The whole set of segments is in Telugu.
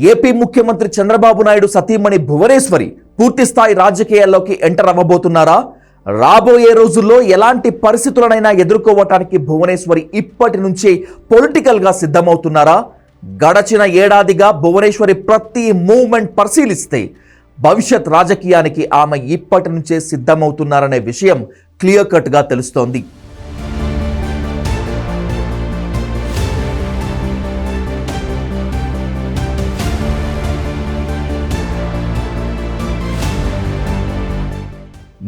ఏపీ ముఖ్యమంత్రి చంద్రబాబు నాయుడు సతీమణి భువనేశ్వరి పూర్తిస్థాయి రాజకీయాల్లోకి ఎంటర్ అవ్వబోతున్నారా? రాబోయే రోజుల్లో ఎలాంటి పరిస్థితులనైనా ఎదుర్కోవటానికి భువనేశ్వరి ఇప్పటి నుంచే పొలిటికల్గా సిద్ధమవుతున్నారా? గడచిన ఏడాదిగా భువనేశ్వరి ప్రతి మూవ్మెంట్ పరిశీలిస్తే భవిష్యత్ రాజకీయానికి ఆమె ఇప్పటి నుంచే సిద్ధమవుతున్నారనే విషయం క్లియర్ కట్గా తెలుస్తోంది.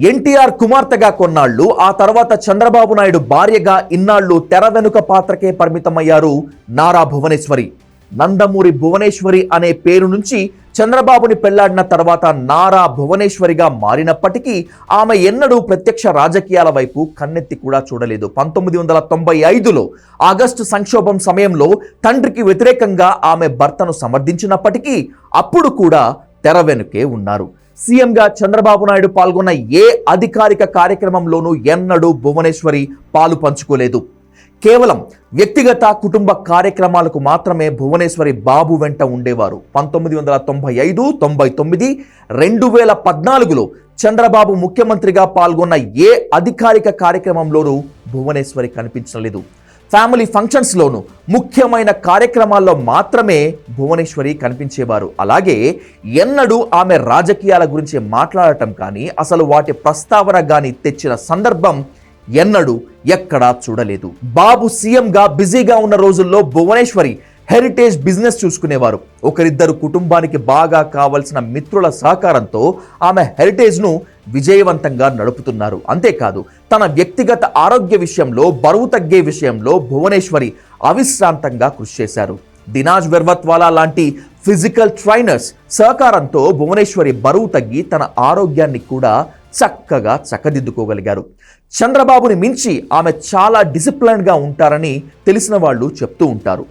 ఎన్టీఆర్ కుమార్తెగా కొన్నాళ్లు, ఆ తర్వాత చంద్రబాబు నాయుడు భార్యగా ఇన్నాళ్లు తెర వెనుక పాత్రకే పరిమితమయ్యారు నారా భువనేశ్వరి. నందమూరి భువనేశ్వరి అనే పేరు నుంచి చంద్రబాబుని పెళ్లాడిన తర్వాత నారా భువనేశ్వరిగా మారినప్పటికీ ఆమె ఎన్నడూ ప్రత్యక్ష రాజకీయాల వైపు కన్నెత్తి కూడా చూడలేదు. 1995లో ఆగస్టు సంక్షోభం సమయంలో తండ్రికి వ్యతిరేకంగా ఆమె భర్తను సమర్థించినప్పటికీ అప్పుడు కూడా తెర వెనుకే ఉన్నారు. సీఎంగా చంద్రబాబు నాయుడు పాల్గొన్న ఏ అధికారిక కార్యక్రమంలోనూ ఎన్నడూ భువనేశ్వరి పాలు పంచుకోలేదు. కేవలం వ్యక్తిగత కుటుంబ కార్యక్రమాలకు మాత్రమే భువనేశ్వరి బాబు వెంట ఉండేవారు. 1995, 99, 2014లో చంద్రబాబు ముఖ్యమంత్రిగా పాల్గొన్న ఏ అధికారిక కార్యక్రమంలోనూ భువనేశ్వరి కనిపించలేదు. ఫ్యామిలీ ఫంక్షన్స్లోనూ ముఖ్యమైన కార్యక్రమాల్లో మాత్రమే భువనేశ్వరి కనిపించేవారు. అలాగే ఎన్నడూ ఆమె రాజకీయాల గురించి మాట్లాడటం కానీ అసలు వాటి ప్రస్తావన కానీ తెచ్చిన సందర్భం ఎన్నడూ ఎక్కడా చూడలేదు. బాబు సీఎంగా బిజీగా ఉన్న రోజుల్లో భువనేశ్వరి హెరిటేజ్ బిజినెస్ చూసుకునేవారు. ఒకరిద్దరు కుటుంబానికి బాగా కావలసిన మిత్రుల సహకారంతో ఆమె హెరిటేజ్ను విజయవంతంగా నడుపుతున్నారు. అంతేకాదు తన వ్యక్తిగత ఆరోగ్య విషయంలో, బరువు తగ్గే విషయంలో భువనేశ్వరి అవిశ్రాంతంగా కృషి చేశారు. దినాజ్ వెర్వత్వాలా లాంటి ఫిజికల్ ట్రైనర్స్ సహకారంతో భువనేశ్వరి బరువు తగ్గి తన ఆరోగ్యాన్ని కూడా చక్కగా చక్కదిద్దుకోగలిగారు. చంద్రబాబుని మించి ఆమె చాలా డిసిప్లైన్గా ఉంటారని తెలిసిన వాళ్ళు చెప్తూ ఉంటారు.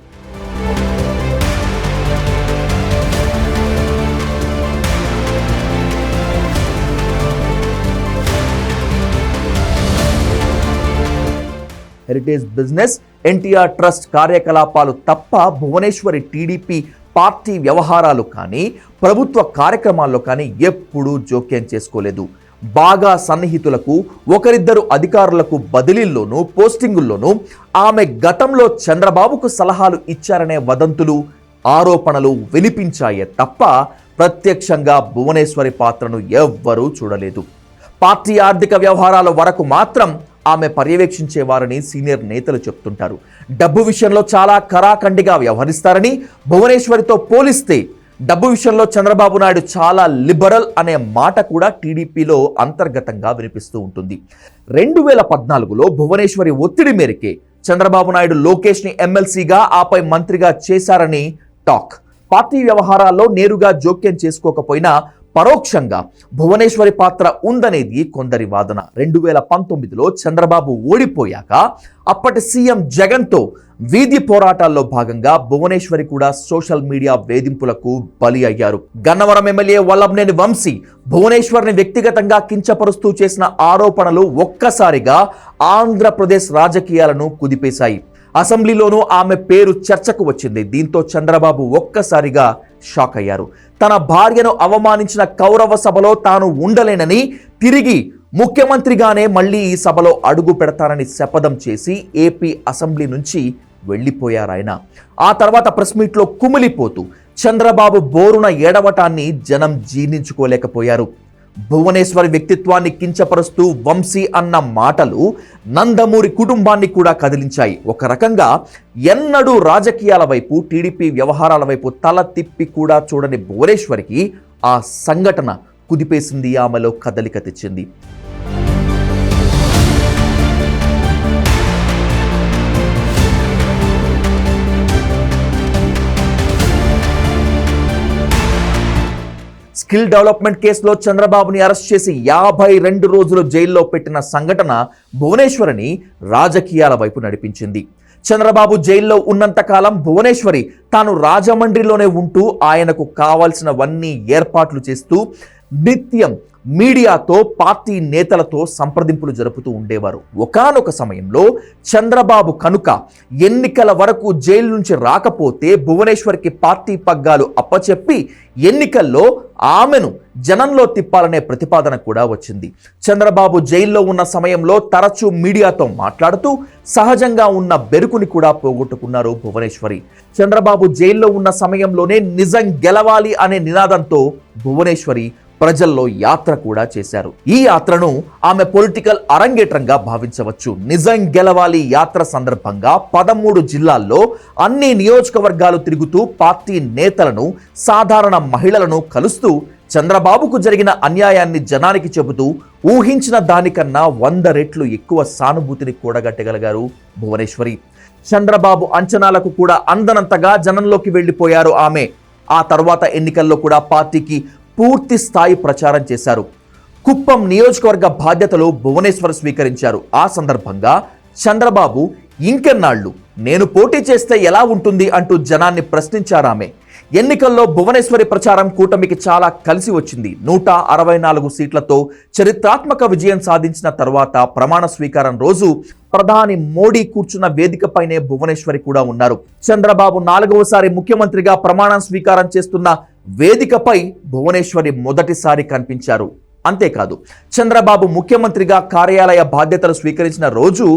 హెరిటేజ్ బిజినెస్, ఎన్టీఆర్ ట్రస్ట్ కార్యకలాపాలు తప్ప భువనేశ్వరి టీడీపీ పార్టీ వ్యవహారాలు కానీ ప్రభుత్వ కార్యక్రమాల్లో కానీ ఎప్పుడూ జోక్యం చేసుకోలేదు. బాగా సన్నిహితులకు, ఒకరిద్దరు అధికారులకు బదిలీల్లోనూ, పోస్టింగుల్లోనూ ఆమె గతంలో చంద్రబాబుకు సలహాలు ఇచ్చారనే వదంతులు, ఆరోపణలు వినిపించాయే తప్ప ప్రత్యక్షంగా భువనేశ్వరి పాత్రను ఎవ్వరూ చూడలేదు. పార్టీ ఆర్థిక వ్యవహారాల వరకు మాత్రం ఆమె పర్యవేక్షించేవారని సీనియర్ నేతలు చెప్తుంటారు. డబ్బు విషయంలో చాలా కరాఖండిగా వ్యవహరిస్తారని, భువనేశ్వరితో పోలిస్తే డబ్బు విషయంలో చంద్రబాబు నాయుడు చాలా లిబరల్ అనే మాట కూడా టీడీపీలో అంతర్గతంగా వినిపిస్తూ ఉంటుంది. 2014లో భువనేశ్వరి ఒత్తిడి మేరకే చంద్రబాబు నాయుడు లోకేష్ని ఎమ్మెల్సీగా, ఆపై మంత్రిగా చేశారని టాక్. పార్టీ వ్యవహారాల్లో నేరుగా జోక్యం చేసుకోకపోయినా పరోక్షంగా భువనేశ్వరి పాత్ర ఉందనేది కొందరి వాదన. 2019లో చంద్రబాబు ఓడిపోయాక అప్పటి సీఎం జగన్తో వీధి పోరాటాల్లో భాగంగా భువనేశ్వరి కూడా సోషల్ మీడియా వేధింపులకు బలి అయ్యారు. గన్నవరం ఎమ్మెల్యే వల్లభనేని వంశీ భువనేశ్వర్ని వ్యక్తిగతంగా కించపరుస్తూ చేసిన ఆరోపణలు ఒక్కసారిగా ఆంధ్రప్రదేశ్ రాజకీయాలను కుదిపేశాయి. అసెంబ్లీలోనూ ఆమె పేరు చర్చకు వచ్చింది. దీంతో చంద్రబాబు ఒక్కసారిగా షాక్ అయ్యారు. తన భార్యను అవమానించిన కౌరవ సభలో తాను ఉండలేనని, తిరిగి ముఖ్యమంత్రిగానే మళ్ళీ ఈ సభలో అడుగు పెడతానని శపథం చేసి ఏపీ అసెంబ్లీ నుంచి వెళ్ళిపోయారాయన. ఆ తర్వాత ప్రెస్ మీట్లో కుమిలిపోతూ చంద్రబాబు బోరున ఏడవటాన్ని జనం జీర్ణించుకోలేకపోయారు. భువనేశ్వరి వ్యక్తిత్వాన్ని కించపరుస్తూ వంశీ అన్న మాటలు నందమూరి కుటుంబాన్ని కూడా కదిలించాయి. ఒక రకంగా ఎన్నడూ రాజకీయాల వైపు, టీడీపీ వ్యవహారాల వైపు తల తిప్పి కూడా చూడని భువనేశ్వరికి ఆ సంఘటన కుదిపేసింది, ఆమెలో కదలిక తెచ్చింది. స్కిల్ డెవలప్మెంట్ కేసులో చంద్రబాబుని అరెస్ట్ చేసి 52 రోజులు జైల్లో పెట్టిన సంఘటన భువనేశ్వరిని రాజకీయాల వైపు నడిపించింది. చంద్రబాబు జైల్లో ఉన్నంతకాలం భువనేశ్వరి తాను రాజమండ్రిలోనే ఉంటూ ఆయనకు కావాల్సినవన్నీ ఏర్పాట్లు చేస్తూ నిత్యం మీడియాతో, పార్టీ నేతలతో సంప్రదింపులు జరుపుతూ ఉండేవారు. ఒకానొక సమయంలో చంద్రబాబు కనుక ఎన్నికల వరకు జైలు నుంచి రాకపోతే భువనేశ్వర్కి పార్టీ పగ్గాలు అప్పచెప్పి ఎన్నికల్లో ఆమెను జనంలో తిప్పాలనే ప్రతిపాదన కూడా వచ్చింది. చంద్రబాబు జైల్లో ఉన్న సమయంలో తరచూ మీడియాతో మాట్లాడుతూ సహజంగా ఉన్న బెరుకుని కూడా పోగొట్టుకున్నారు భువనేశ్వరి. చంద్రబాబు జైల్లో ఉన్న సమయంలోనే నిజం గెలవాలి అనే నినాదంతో భువనేశ్వరి ప్రజల్లో యాత్ర కూడా చేశారు. ఈ యాత్రను ఆమె పొలిటికల్ అరంగేట్రంగా భావించవచ్చు. నిజం గెలవాలి యాత్ర సందర్భంగా 13 జిల్లాల్లో అన్ని నియోజకవర్గాలు తిరుగుతూ పార్టీ నేతలను, సాధారణ మహిళలను కలుస్తూ చంద్రబాబుకు జరిగిన అన్యాయాన్ని జనానికి చెబుతూ ఊహించిన దానికన్నా 100 రెట్లు ఎక్కువ సానుభూతిని కూడగట్టగలిగారు భువనేశ్వరి. చంద్రబాబు అంచనాలకు కూడా అందనంతగా జనంలోకి వెళ్లిపోయారు ఆమె. ఆ తర్వాత ఎన్నికల్లో కూడా పార్టీకి పూర్తి స్థాయి ప్రచారం చేశారు. కుప్పం నియోజకవర్గ బాధ్యతలు భువనేశ్వర్ స్వీకరించారు. ఆ సందర్భంగా చంద్రబాబు ఇంకెన్నాళ్ళు నేను పోటీ చేస్తే ఎలా ఉంటుంది అంటూ జనాన్ని ప్రశ్నించారు ఆమె. ఎన్నికల్లో భువనేశ్వరి ప్రచారం కూటమికి చాలా కలిసి వచ్చింది. 164 సీట్లతో చరిత్రాత్మక విజయం సాధించిన తర్వాత ప్రమాణ స్వీకారం రోజు ప్రధాని మోడీ కూర్చున్న వేదికపైనే భువనేశ్వరి కూడా ఉన్నారు. చంద్రబాబు 4వసారి ముఖ్యమంత్రిగా ప్రమాణ స్వీకారం చేస్తున్న వేదికపై భువనేశ్వరి మొదటిసారి కనిపించారు. అంతేకాదు, చంద్రబాబు ముఖ్యమంత్రిగా కార్యాలయ బాధ్యతలు స్వీకరించిన రోజు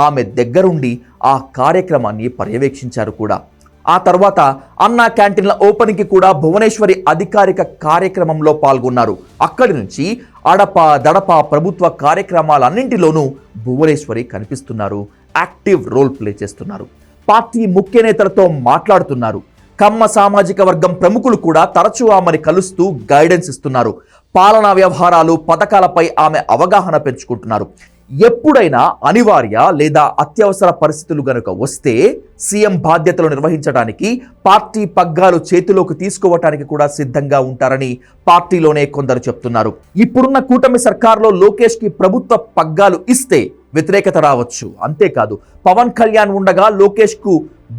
ఆమె దగ్గరుండి ఆ కార్యక్రమాన్ని పర్యవేక్షించారు కూడా. ఆ తర్వాత అన్నా క్యాంటీన్ల ఓపెనింగ్కి కూడా భువనేశ్వరి అధికారిక కార్యక్రమంలో పాల్గొన్నారు. అక్కడి నుంచి అడపా దడపా ప్రభుత్వ కార్యక్రమాలన్నింటిలోనూ భువనేశ్వరి కనిపిస్తున్నారు. యాక్టివ్ రోల్ ప్లే చేస్తున్నారు. పార్టీ ముఖ్య నేతలతో మాట్లాడుతున్నారు. కమ్మ సామాజిక వర్గం ప్రముఖులు కూడా తరచూ ఆమెను కలుస్తూ గైడెన్స్ ఇస్తున్నారు. పాలనా వ్యవహారాలు, పథకాలపై ఆమె అవగాహన పెంచుకుంటున్నారు. ఎప్పుడైనా అనివార్య లేదా అత్యవసర పరిస్థితులు గనుక వస్తే సీఎం బాధ్యతలు నిర్వహించడానికి, పార్టీ పగ్గాలు చేతిలోకి తీసుకోవటానికి కూడా సిద్ధంగా ఉంటారని పార్టీలోనే కొందరు చెప్తున్నారు. ఇప్పుడున్న కూటమి సర్కార్లో లోకేష్కి ప్రభుత్వ పగ్గాలు ఇస్తే వ్యతిరేకత రావచ్చు. అంతేకాదు, పవన్ కళ్యాణ్ ఉండగా లోకేష్కు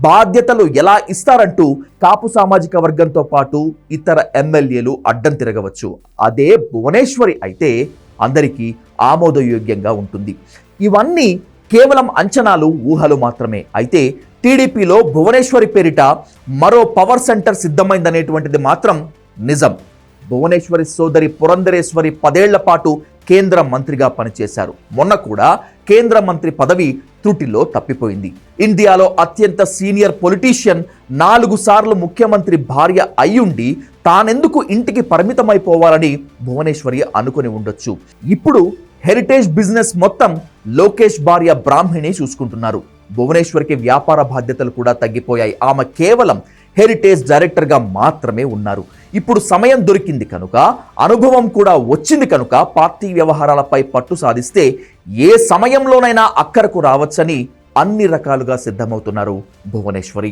బాధ్యతలు ఎలా ఇస్తారంటూ కాపు సామాజిక వర్గంతో పాటు ఇతర ఎమ్మెల్యేలు అడ్డం తిరగవచ్చు. అదే భువనేశ్వరి అయితే అందరికీ ఆమోదయోగ్యంగా ఉంటుంది. ఇవన్నీ కేవలం అంచనాలు, ఊహలు మాత్రమే. అయితే టీడీపీలో భువనేశ్వరి పేరిట మరో పవర్ సెంటర్ సిద్ధమైందనేటువంటిది మాత్రం నిజం. భువనేశ్వరి సోదరి పురంధరేశ్వరి 10 ఏళ్ల పాటు కేంద్ర మంత్రిగా పనిచేశారు. మొన్న కూడా కేంద్ర మంత్రి పదవి త్రుటిలో తప్పిపోయింది. ఇండియాలో అత్యంత సీనియర్ పొలిటీషియన్ 4 సార్లు ముఖ్యమంత్రి భార్య అయ్యుండి తానెందుకు ఇంటికి పరిమితమైపోవాలని భువనేశ్వరి అనుకుని ఉండొచ్చు. ఇప్పుడు హెరిటేజ్ బిజినెస్ మొత్తం లోకేష్ భార్య బ్రాహ్మణి చూసుకుంటున్నారు. భువనేశ్వరికి వ్యాపార బాధ్యతలు కూడా తగ్గిపోయాయి. ఆమె కేవలం హెరిటేజ్ డైరెక్టర్గా మాత్రమే ఉన్నారు. ఇప్పుడు సమయం దొరికింది కనుక, అనుభవం కూడా వచ్చింది కనుక పార్టీ వ్యవహారాలపై పట్టు సాధిస్తే ఏ సమయంలోనైనా అక్కరకు రావచ్చని అన్ని రకాలుగా సిద్ధమవుతున్నారు భువనేశ్వరి.